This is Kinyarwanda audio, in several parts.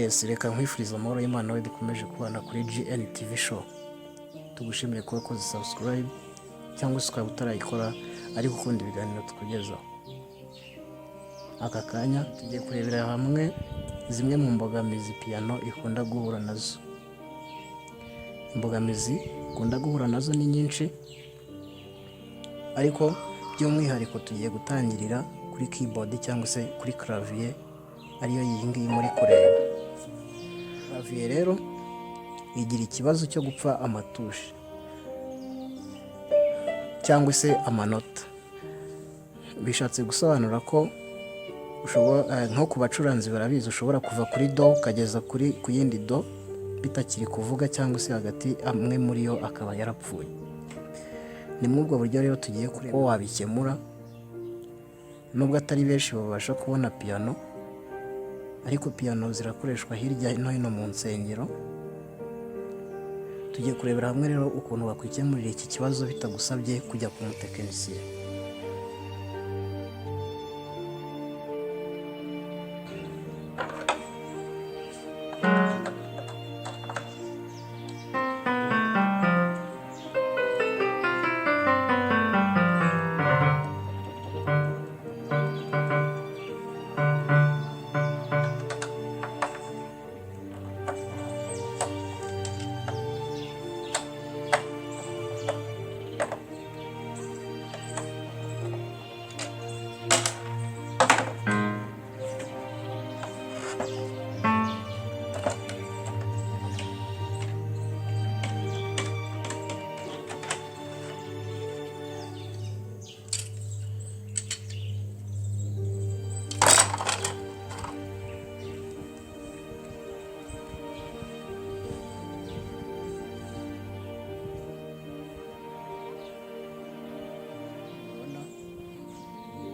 Yes, reka nkwifuriza amahoro y'Imana we dukomeje kubana kuri GNTV show. Tugushimire kuba ukoze subscribe cyangwa se ukaba utarayikora ariko ukunda ibiganiro tukugezaho. Aka kanya tugiye kurebera hamwe zimwe mu mbogamizi piano ikunda guhura nazo. Imbogamizi ikunda guhura nazo ni nyinshi, ariko by'umwihariko tugiye gutangirira kuri keyboard cyangwa se kuri clavier, ariyo iyi ngiyi muri kureba. Clavier rero igira ikibazo cyo gupfa amatushe cyangwa se amanota. Bishatse gusobanura ko ushobora nko ku bacuranzi barabizi, ushobora kuva kuri do ukageza ku yindi do bitakiri kuvuga, cyangwa se hagati amwe muri yo akaba yarapfuye. Nimwubwo buryo rero tugiye kureba ko wabikemura. Nubwo atari benshi babasha kubona piano, ariko piano zirakoreshwa hirya no hino mu nsengero. Tugiye kurebera hamwe rero ukuntu wakwikemurira iki kibazo bitagusabye kujya ku mutekinisiye.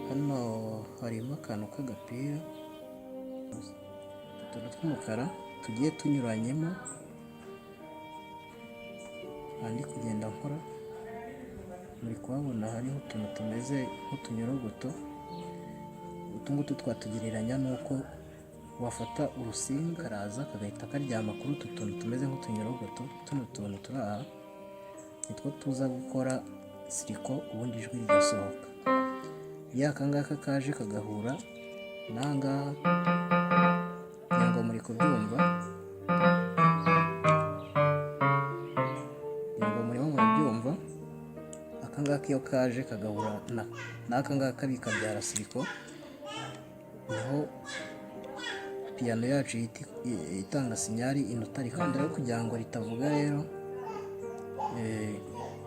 Hano harimo akantu k'agapira, utuntu tw'umukara tugiye tunyuranyemo, ndi kugenda nkora. Muri kuhabona hariho utuntu tumeze nk'utunyorogoto. Utungutu twatugereranya nuko wafata urusinga karaza kagahita karyama kuri utu tuntu tumeze nk'utunyorogoto. Tuno tuntu turi aha nitwo tuza gukora siriko, ubundi ijwi rigasohoka. Ya kangaka kaje kagahura nangaha, kugira ngo muri kubyumva, murimo murabyumva. Akangaka iyo kaje kagahura n'akangaka bikabyara siriko, niho piano yacu itanga sinyari inota rikanda. Rero kugira ngo ritavuga rero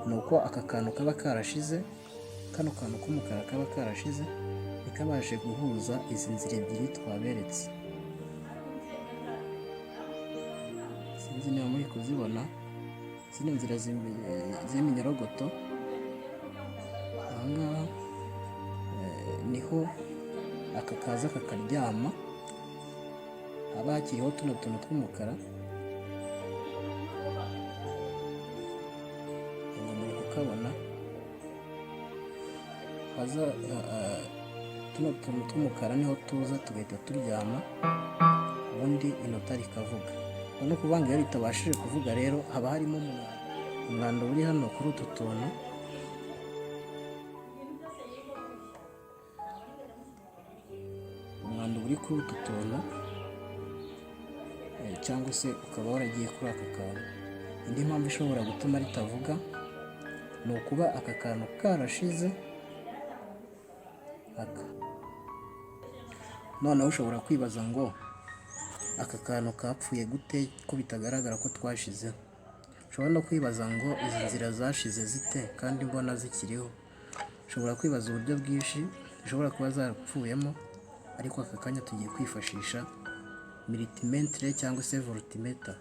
nuko aka kantu kaba karashize, kano kantu k'umukara kaba karashize, ntikabashe guhuza izi nzira ebyiri twaberetse. Sinzi niba muri kuzibona zino nzira z'iminyorogoto. Ahangaha niho aka kaza kakaryama, haba hakiriho tuno tuntu tw'umukara. ngo muri kukabona tuno tuntu tw'umukara niho tuza tugahita turyama, ubundi inota rikavuga. No kuvuga ngo iyo ritabashije kuvuga rero haba harimo umwanda uri hano kuri utu tuntu. Umwanda uri kuri utu tuntu, cyangwa se ukaba waragiye kuri aka kantu. Indi mpamvu ishobora gutuma ritavuga ni ukuba aka kantu karashize. Noneho ushobora kwibaza ngo aka kantu kapfuye gute ko bitagaragara ko twashizeho. Ushobora no kwibaza ngo izi nzira zashize zite kandi mbona zikiriho. Ushobora kwibaza uburyo bwinshi zishobora kuba zarapfuyemo, ariko aka kanya tugiye kwifashisha multimetre cyangwa se voltmeter.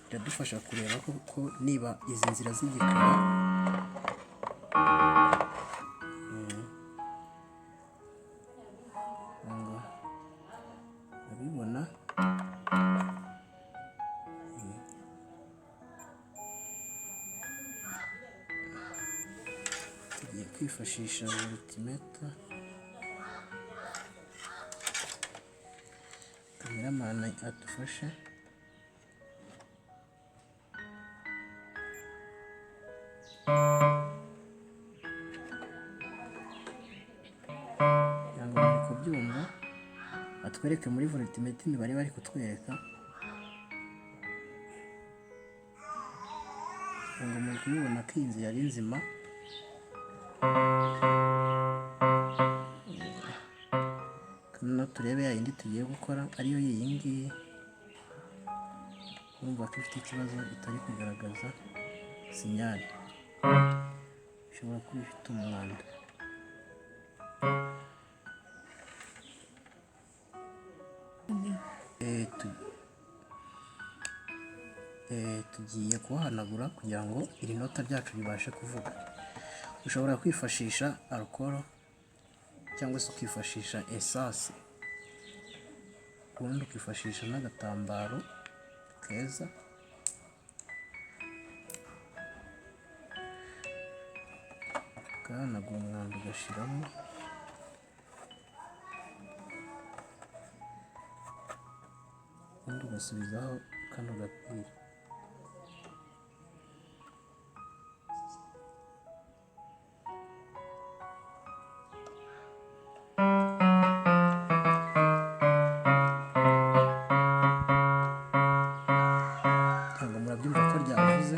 Biradufasha kureba ko niba izi nzira zigikora. Urabibona? Tugiye kwifashisha voltmeter. kameramani adufashe. kugira ngo muri kubyumva atwereke muri voltimeter imibare bari kutwereka, kugira ngo muri kubibona ko iyi nzu yari nzima. Hano turebe ya yindi tugiye gukora ariyo iyi ngiyi, urumva ko ifite ikibazo itari kugaragaza sinyali, ishobora kuba ifite umwanda. Tugiye kuhanagura kugira ngo iri nota ryacu ribashe kuvuga. Ushobora kwifashisha alcohol cyangwa se ukifashisha esase, ubundi ukifashisha n'agatambaro keza. Ugahanagura umwanda ugashiramo, ubundi ugasubizaho kano gapira. Murabyumva ko ryavuze.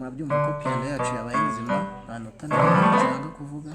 Murabyumva ko piano yacu yabaye nzima, nta nota n'imwe cyangwa kuvuga.